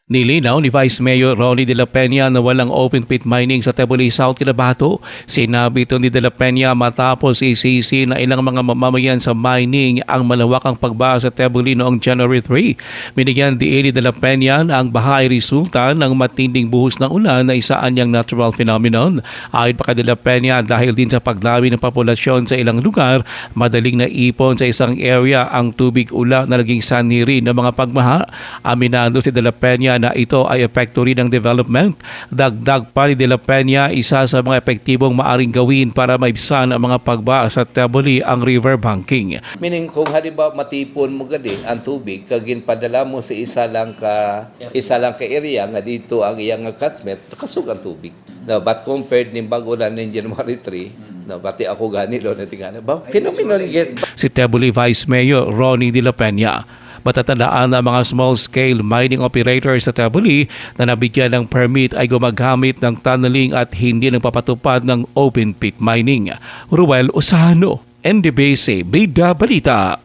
Nilinaw ni Vice Mayor Ronnie De La Peña na walang open pit mining sa Tebuli South, Cotabato. Sinabi ito ni De La Peña matapos isisi na ilang mga mamamayan sa mining ang malawakang pagbaha sa Tebuli noong January 3. Binigyan diin ni De La Peña na ang baha ay resulta ng matinding buhos ng ulan na isa anyang natural phenomenon. Ayon pa kay De La Peña, dahil din sa paglawi ng populasyon sa ilang lugar, madaling naipon sa isang area ang tubig ulan na naging sanhi rin ng mga pagbaha. Aminado si De La Peña na ito ay epekto rin ng development. Dagdag pa ni De La Peña, isa sa mga epektibong maaring gawin para maibsan ang mga pagbaha sa Tebuli ang river banking. Meaning kung halimbawa matipon mo gani ang tubig kagin padala mo sa isa lang ka area nga dito ang iyang catchment kasug ang tubig. No, but compared ning bag-ulan ning January 3, no, bati ako gani do na tingala. Ba phenomenon get. Si Tebuli Vice Mayor Ronnie De La Peña. Matatandaan na mga small-scale mining operators sa Tebuli na nabigyan ng permit ay gumagamit ng tunneling at hindi nagpapatupad ng open pit mining. Ruel Osano, NDBC, Bida Balita.